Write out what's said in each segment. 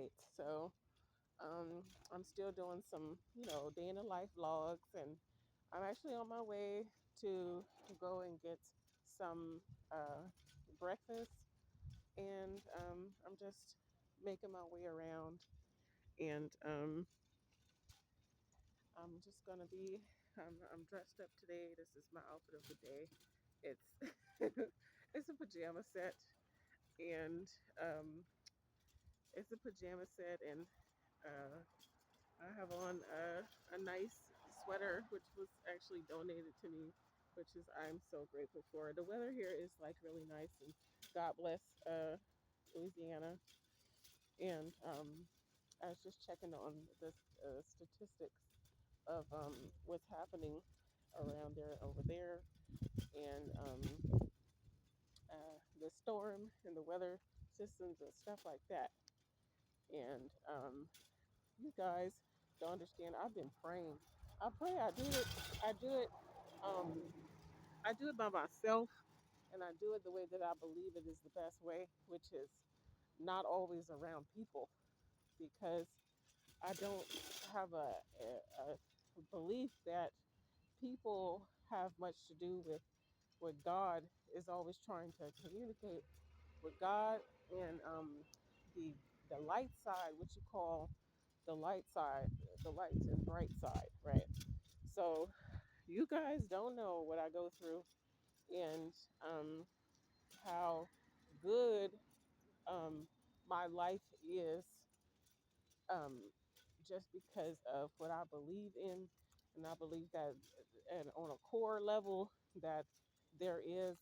right. So I'm still doing some, day in the life vlogs, and I'm actually on my way to go and get some uh, breakfast, and I'm just making my way around, and I'm just gonna be. I'm dressed up today. This is my outfit of the day. It's it's a pajama set, and um, it's a pajama set, and uh, I have on a nice sweater, which was actually donated to me, which is I'm so grateful for. The weather here is like really nice, and God bless Louisiana. And I was just checking on the statistics of what's happening around there, over there, and the storm and the weather systems and stuff like that. And you guys don't understand. I've been praying. I pray. I do it. I do it. Um, I do it by myself, and I do it the way that I believe it is the best way, which is not always around people, because I don't have a belief that people have much to do with what God is always trying to communicate with God, and the the light side, what you call the light side, the light and bright side, right? So you guys don't know what I go through, and um, how good um, my life is, um, just because of what I believe in. And I believe that, and on a core level, that there is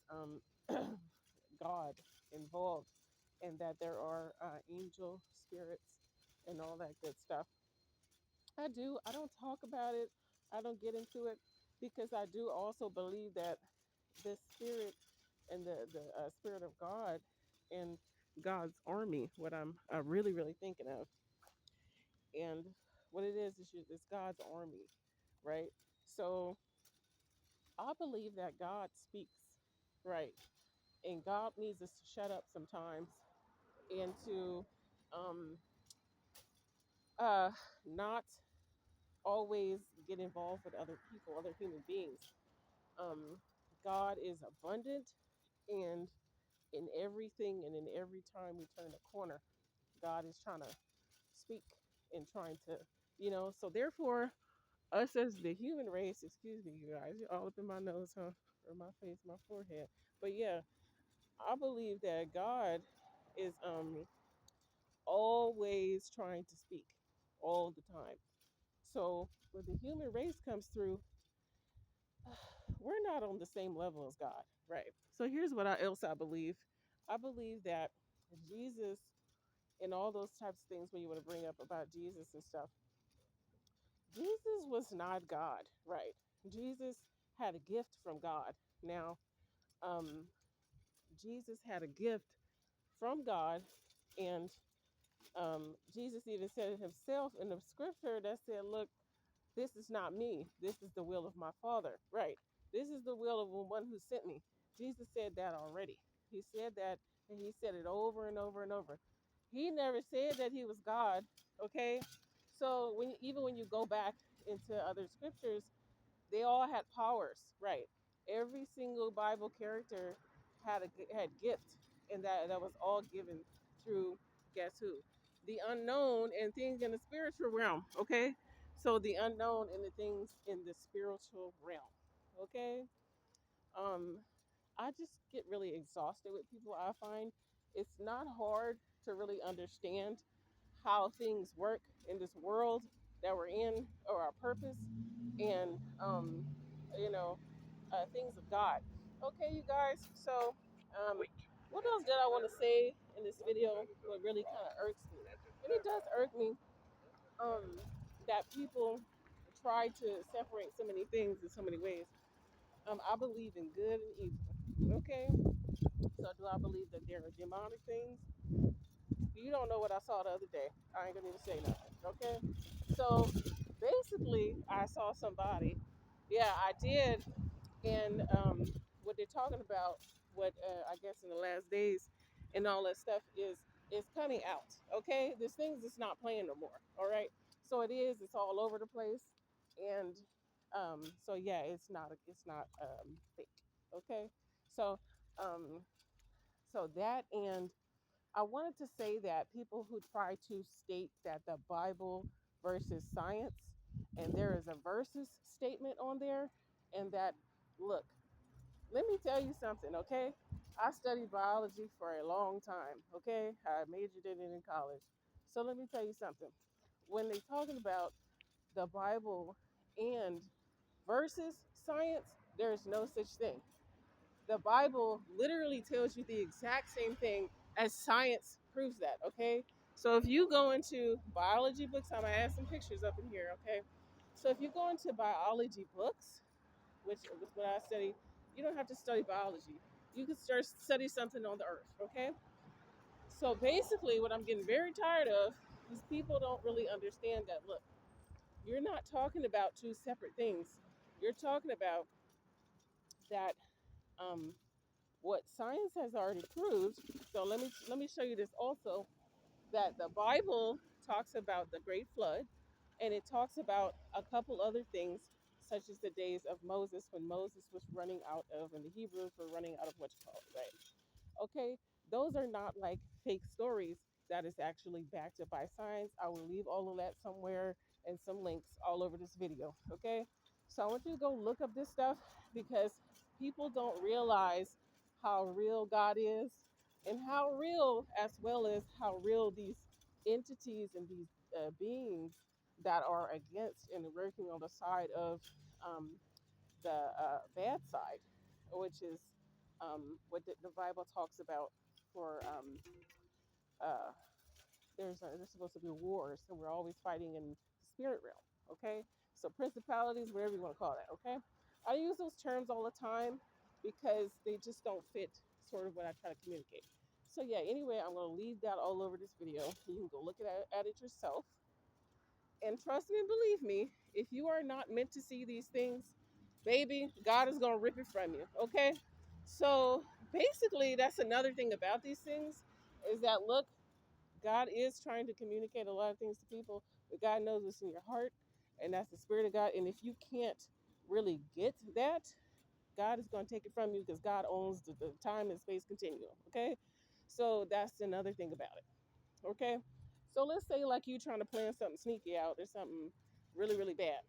God involved, and that there are angel spirits and all that good stuff. I do. I don't talk about it. I don't get into it, because I do also believe that the spirit and the spirit of God and God's army, what I'm really, really thinking of, and what it is it's God's army, right? So I believe that God speaks, right? And God needs us to shut up sometimes, and to um, uh, not always get involved with other people, other human beings. Um, God is abundant, and in everything and in every time we turn a corner, God is trying to speak and trying to, so therefore, us as the human race, excuse me, you guys, you're all up in my nose, huh? Or my face, my forehead. But yeah, I believe that God is always trying to speak all the time. So when the human race comes through, we're not on the same level as God, right? So here's what else I believe. I believe that Jesus and all those types of things, when you want to bring up about Jesus and stuff, Jesus was not God, right? Jesus had a gift from God. Now, um, Jesus had a gift from God, and Jesus even said it himself in the scripture that said, "Look, this is not me. This is the will of my Father." Right? This is the will of the one who sent me. Jesus said that already. He said that, and he said it over and over and over. He never said that he was God. Okay, so even when you go back into other scriptures, they all had powers, right? Every single Bible character had gift, and that was all given through, guess who? The unknown and things in the spiritual realm. Okay, so the unknown and the things in the spiritual realm. Okay, um, I just get really exhausted with people. I find it's not hard to really understand how things work in this world that we're in, or our purpose, and you know things of God. Okay, you guys. So, what else did I want to say in this video? What really kind of irks me, and it does irk me, um, that people try to separate so many things in so many ways. I believe in good and evil. Okay, so do I believe that there are demonic things? You don't know what I saw the other day. I ain't gonna even say nothing. Okay, so basically, I saw somebody. Yeah, I did. And what they're talking about, what I guess in the last days and all that stuff is is coming out. Okay, this thing's just not playing no more. All right, so it is. It's all over the place, and so yeah, it's not fake. Okay, so um, so that and I wanted to say that people who try to state that the Bible versus science, and there is a versus statement on there, and that look, let me tell you something, okay? I studied biology for a long time, okay? I majored in it in college. So let me tell you something. When they're talking about the Bible and versus science, there's no such thing. The Bible literally tells you the exact same thing as science proves that, okay? So if you go into biology books, I'm gonna add some pictures up in here, okay? So if you go into biology books, which was what I study, you don't have to study biology. You can start study something on the earth, okay? So basically, what I'm getting very tired of is people don't really understand that. Look, you're not talking about two separate things. You're talking about that what science has already proved. So let me show you this also, that the Bible talks about the great flood, and it talks about a couple other things such as the days of Moses, when Moses was running out of and the Hebrews were running out of what you call it, right? Okay, those are not like fake stories. That is actually backed up by science. I will leave all of that somewhere and some links all over this video. Okay, so I want you to go look up this stuff because people don't realize how real God is and how real, as well as how real these entities and these beings that are against and working on the side of um, the bad side, which is what the Bible talks about for uh, there's supposed to be wars, and we're always fighting in the spirit realm. Okay, so principalities, whatever you want to call that. Okay, I use those terms all the time because they just don't fit sort of what I try to communicate. So yeah, anyway, I'm gonna leave that all over this video. You can go look at it yourself. And trust me and believe me, if you are not meant to see these things, baby, God is going to rip it from you. Okay? So basically, that's another thing about these things is that, look, God is trying to communicate a lot of things to people, but God knows what's in your heart, and that's the Spirit of God. And if you can't really get that, God is going to take it from you because God owns the time and space continuum. Okay? So that's another thing about it. Okay. So let's say like you trying to plan something sneaky out or something really, really bad.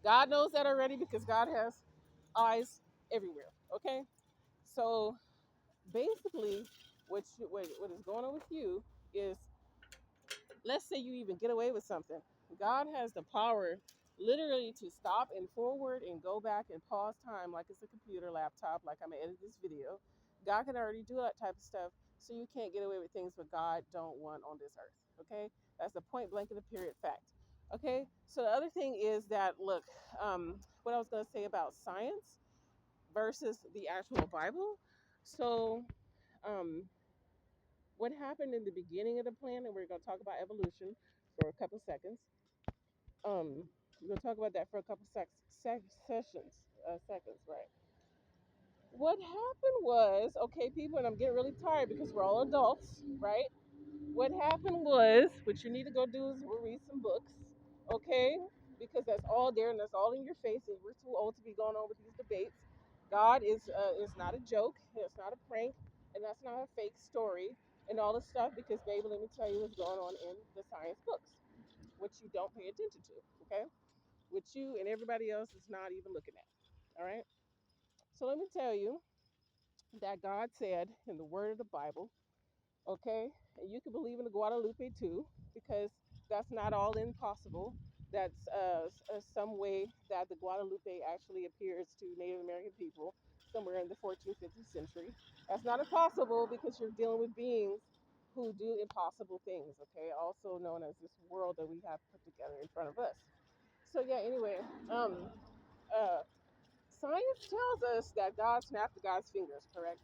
God knows that already because God has eyes everywhere. Okay. So basically, what is going on with you is, let's say you even get away with something. God has the power literally to stop and forward and go back and pause time like it's a computer laptop, like I'm gonna edit this video. God can already do that type of stuff, so you can't get away with things what God don't want on this earth. Okay, that's a point blank and a period fact. Okay, so the other thing is that look, what I was gonna say about science versus the actual Bible. So, um, what happened in the beginning of the planet? We're gonna talk about evolution for a couple seconds. We're gonna talk about that for a couple sessions, seconds, right? What happened was, okay, people, and I'm getting really tired because we're all adults, right? What happened was, what you need to go do is go read some books, okay? Because that's all there and that's all in your face, and we're too old to be going on with these debates. God is not a joke, it's not a prank, and that's not a fake story and all this stuff. Because, baby, let me tell you what's going on in the science books, which you don't pay attention to, okay? Which you and everybody else is not even looking at. All right. So let me tell you that God said in the word of the Bible, okay, and you can believe in the Guadalupe too, because that's not all impossible. That's some way that the Guadalupe actually appears to Native American people somewhere in the 14th, 15th century. That's not impossible because you're dealing with beings who do impossible things, okay, also known as this world that we have put together in front of us. So yeah, anyway, uh, science tells us that God snapped God's fingers, correct?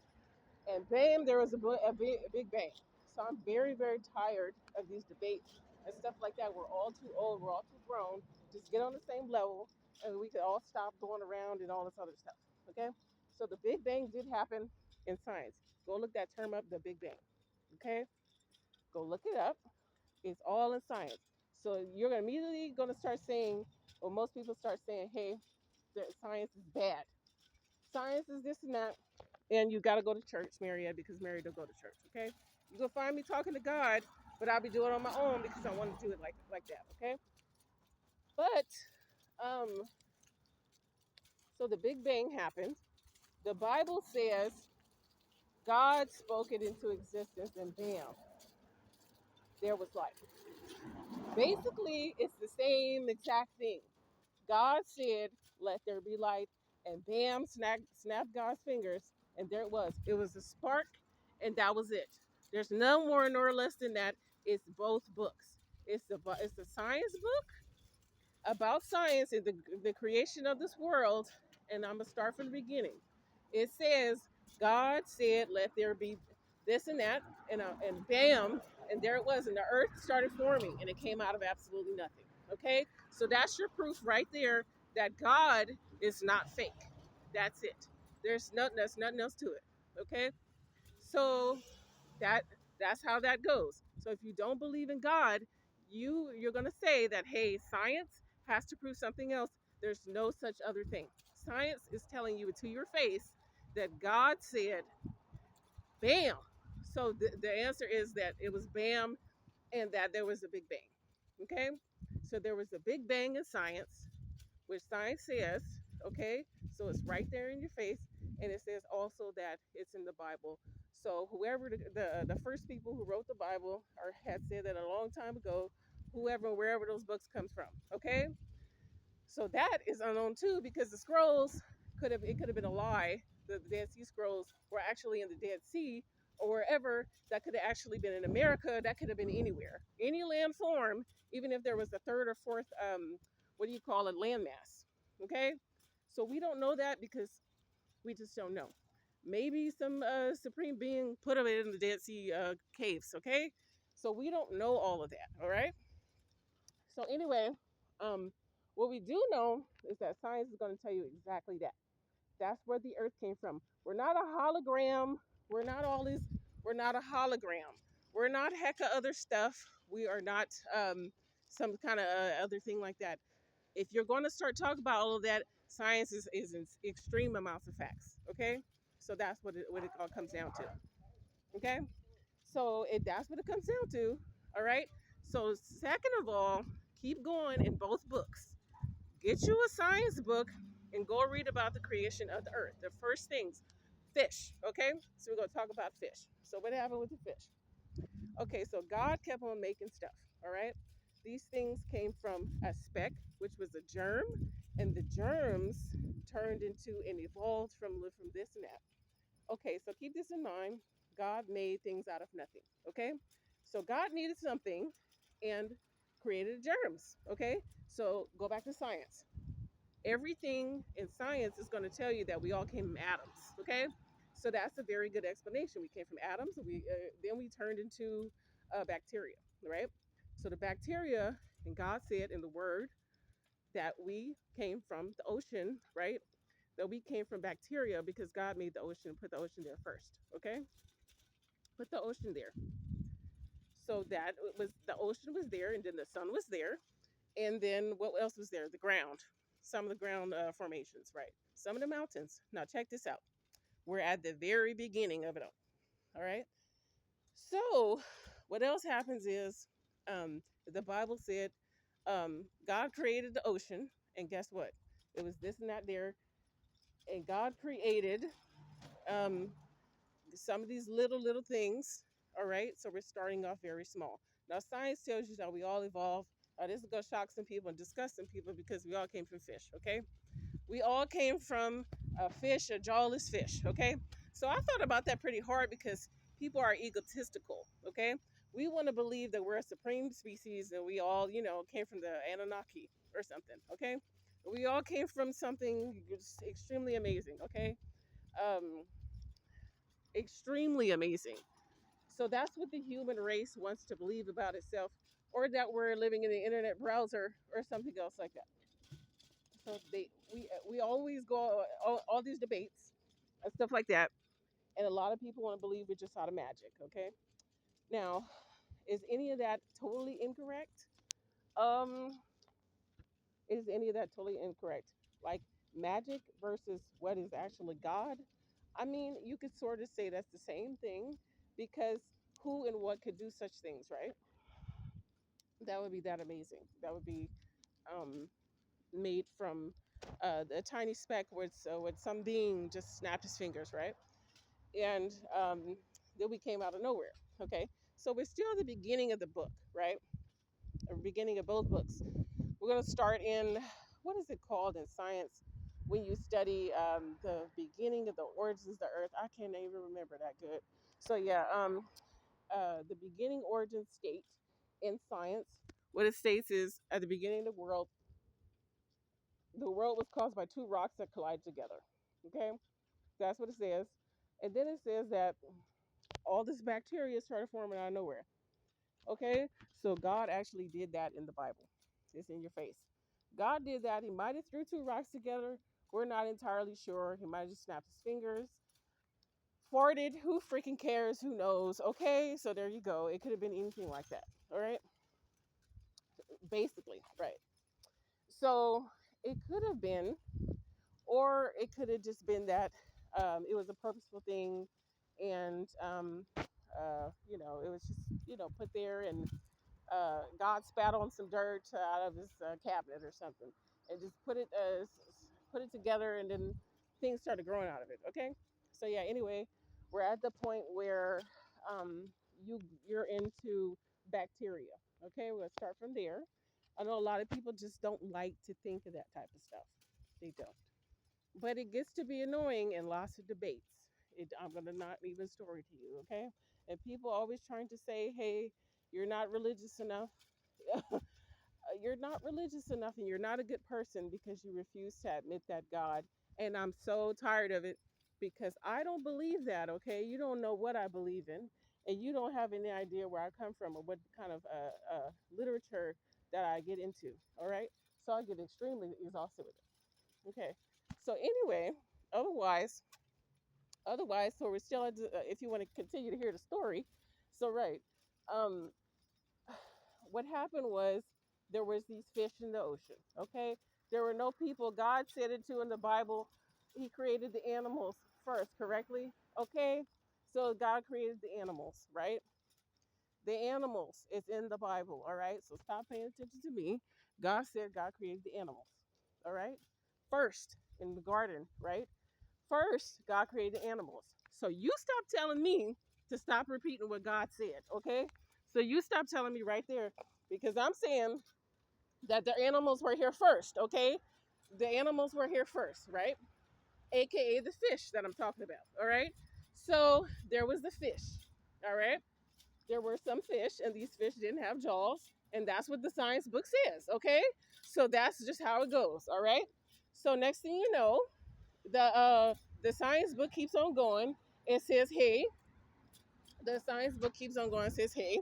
And bam, there was a big bang. So I'm very, very tired of these debates and stuff like that. We're all too old. We're all too grown. Just get on the same level, and we could all stop going around and all this other stuff. Okay. So the Big Bang did happen in science. Go look that term up, the Big Bang. Okay. Go look it up. It's all in science. So you're gonna immediately gonna start saying, or most people start saying, hey, science is bad. Science is this and that. And you got to go to church, Mariette, because Mary don't go to church. Okay, you gonna find me talking to God, but I'll be doing it on my own because I want to do it like that. Okay, but um, so the Big Bang happened. The Bible says God spoke it into existence, and bam, there was life. Basically, it's the same exact thing. God said, "Let there be light," and bam, snap God's fingers, and there it was. It was a spark, and that was it. There's no more nor less than that. It's both books. It's the science book about science and the creation of this world. And I'm gonna start from the beginning. It says God said, "Let there be this and that," and bam, and there it was, and the earth started forming, and it came out of absolutely nothing. Okay, so that's your proof right there that God is not fake. That's it. There's nothing else to it. Okay, so that that's how that goes. So if you don't believe in God, you're going to say that, hey, science has to prove something else. There's no such other thing. Science is telling you to your face that God said bam. So the answer is that it was bam, and that there was a big bang. Okay, so there was a big bang in science, which science says, okay, so it's right there in your face, and it says also that it's in the Bible. So whoever the first people who wrote the Bible or had said that a long time ago, whoever wherever those books comes from, okay, so that is unknown too because the scrolls could have been a lie. The Dead Sea Scrolls were actually in the Dead Sea or wherever. That could have actually been in America. That could have been anywhere, any land form, even if there was a third or fourth, what do you call it, landmass. Okay, so we don't know that because we just don't know. Maybe some supreme being put them in the Dead Sea caves. Okay, so we don't know all of that. All right. So anyway, um, what we do know is that science is going to tell you exactly that. That's where the Earth came from. We're not a hologram. We're not all these. We're not a hologram. We're not heck of other stuff. We are not some kind of other thing like that. If you're going to start talking about all of that, science is in extreme amounts of facts. Okay, so that's what it all comes down to. Okay, so that's what it comes down to. All right. So second of all, keep going in both books. Get you a science book and go read about the creation of the earth. The first things, fish. Okay. So we're gonna talk about fish. So what happened with the fish? Okay. So God kept on making stuff. All right. These things came from a speck, which was a germ, and the germs turned into and evolved from this and that. Okay, so keep this in mind. God made things out of nothing. Okay, so God needed something and created germs. Okay, so go back to science. Everything in science is going to tell you that we all came from atoms. Okay, so that's a very good explanation. We came from atoms. We then we turned into bacteria. Right. So the bacteria, and God said in the Word that we came from the ocean. Right, that we came from bacteria because God made the ocean and put the ocean there first. Okay, put the ocean there. So that it was the ocean was there, and then the sun was there, and then what else was there? The ground, some of the ground formations, right? Some of the mountains. Now check this out. We're at the very beginning of it all. All right. So what else happens is the Bible said God created the ocean, and guess what? It was this and that there, and God created um, some of these little things. All right, so we're starting off very small. Now science tells you that we all evolved. This is going to shock some people and disgust some people because we all came from fish. Okay, we all came from a fish, a jawless fish. Okay, so I thought about that pretty hard because people are egotistical. Okay, we want to believe that we're a supreme species and we all, came from the Anunnaki or something. Okay, we all came from something extremely amazing. Okay, um, extremely amazing. So that's what the human race wants to believe about itself, or that we're living in the internet browser or something else like that. So we always go all these debates and stuff like that, and a lot of people want to believe we're just out of magic. Okay, now Is any of that totally incorrect? Um, is any of that totally incorrect? Like magic versus what is actually God? I mean, you could sort of say that's the same thing because who and what could do such things, right? That would be that amazing. That would be um, made from a tiny speck with some being just snapped his fingers, right? And then we came out of nowhere. Okay, so we're still at the beginning of the book, right? The beginning of both books. We're going to start in what is it called in science when you study the beginning of the origins of the earth? I can't even remember that good. So yeah, the beginning origin state in science. What it states is at the beginning of the world was caused by two rocks that collide together. Okay, that's what it says. And then it says that all this bacteria started forming out of nowhere. Okay, so God actually did that in the Bible. It's in your face. God did that. He might have threw two rocks together. We're not entirely sure. He might have just snapped his fingers, farted. Who freaking cares? Who knows? Okay, so there you go. It could have been anything like that. All right, basically, right. So it could have been, or it could have just been that it was a purposeful thing, and it was just put there, and God spat on some dirt out of his cabinet or something, and just put it together, and then things started growing out of it. Okay, so yeah. Anyway, we're at the point where um, you're into bacteria. Okay, we'll start from there. I know a lot of people just don't like to think of that type of stuff. They don't, but it gets to be annoying and lots of debates. I'm gonna not even story to you. Okay, and people always trying to say, "Hey, you're not religious enough." You're not religious enough and you're not a good person because you refuse to admit that God. And I'm so tired of it because I don't believe that, okay? You don't know what I believe in, and you don't have any idea where I come from or what kind of literature that I get into, all right? So I get extremely exhausted with it. Okay. So anyway, otherwise, so we're still at if you want to continue to hear the story. So right. Um what happened was there was these fish in the ocean. Okay, there were no people. God said it too in the Bible. He created the animals first, correctly. Okay, so God created the animals, right? The animals is in the Bible. All right, so stop paying attention to me. God said God created the animals. All right, first in the garden, right? First, God created animals. So you stop telling me to stop repeating what God said, okay? So you stop telling me right there because I'm saying that the animals were here first, okay? The animals were here first, right? AKA the fish that I'm talking about, all right? So there was the fish, all right? There were some fish, and these fish didn't have jaws, and that's what the science book says, okay? So that's just how it goes, all right? So next thing you know, the science book keeps on going. It says, hey, the science book keeps on going. It says, hey,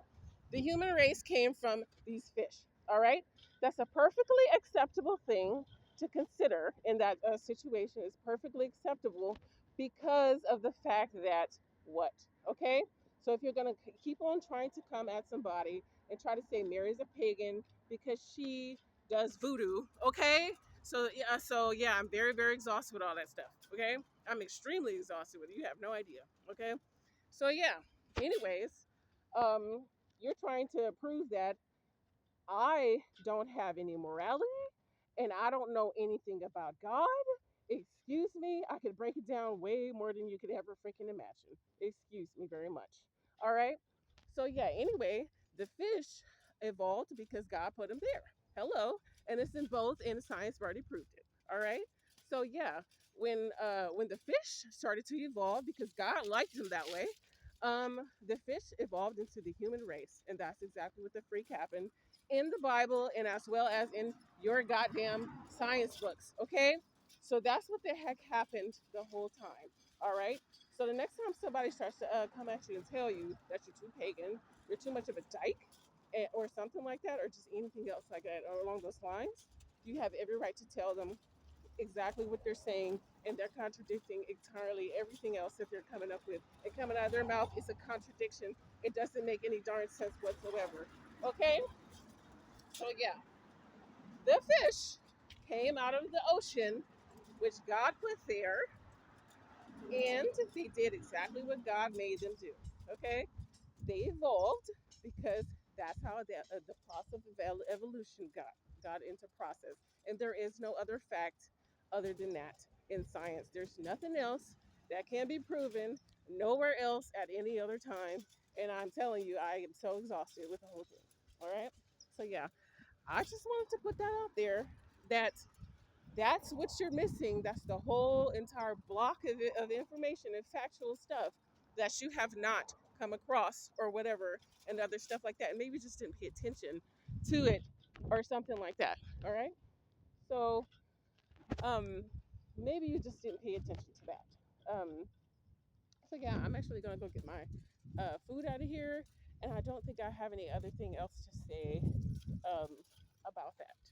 the human race came from these fish. All right, that's a perfectly acceptable thing to consider in that situation. Is perfectly acceptable because of the fact that what? Okay, so if you're gonna keep on trying to come at somebody and try to say Mary's a pagan because she does voodoo, okay? So yeah, I'm very very exhausted with all that stuff. Okay, I'm extremely exhausted with it. You have no idea. Okay, so yeah. Anyways, um, you're trying to prove that I don't have any morality and I don't know anything about God. Excuse me, I could break it down way more than you could ever freaking imagine. Excuse me very much. All right. So yeah, anyway, the fish evolved because God put them there. Hello. And it's in both and science already proved it. All right. So yeah, when the fish started to evolve because God liked them that way, the fish evolved into the human race. And that's exactly what the freak happened in the Bible and as well as in your goddamn science books. Okay. So that's what the heck happened the whole time. All right. So the next time somebody starts to come at you and tell you that you're too pagan, you're too much of a dyke, or something like that, or just anything else like that, or along those lines, you have every right to tell them exactly what they're saying, and they're contradicting entirely everything else that they're coming up with. And coming out of their mouth is a contradiction. It doesn't make any darn sense whatsoever. Okay? So, yeah, the fish came out of the ocean, which God put there, and they did exactly what God made them do. Okay? They evolved because that's how the process of evolution got into process. And there is no other fact other than that in science. There's nothing else that can be proven nowhere else at any other time. And I'm telling you, I am so exhausted with the whole thing. All right. So yeah, I just wanted to put that out there that that's what you're missing. That's the whole entire block of information and factual stuff that you have not come across or whatever, and other stuff like that. And maybe just didn't pay attention to it or something like that. All right. So um, maybe you just didn't pay attention to that. So yeah, I'm actually gonna go get my food out of here, and I don't think I have any other thing else to say um, about that.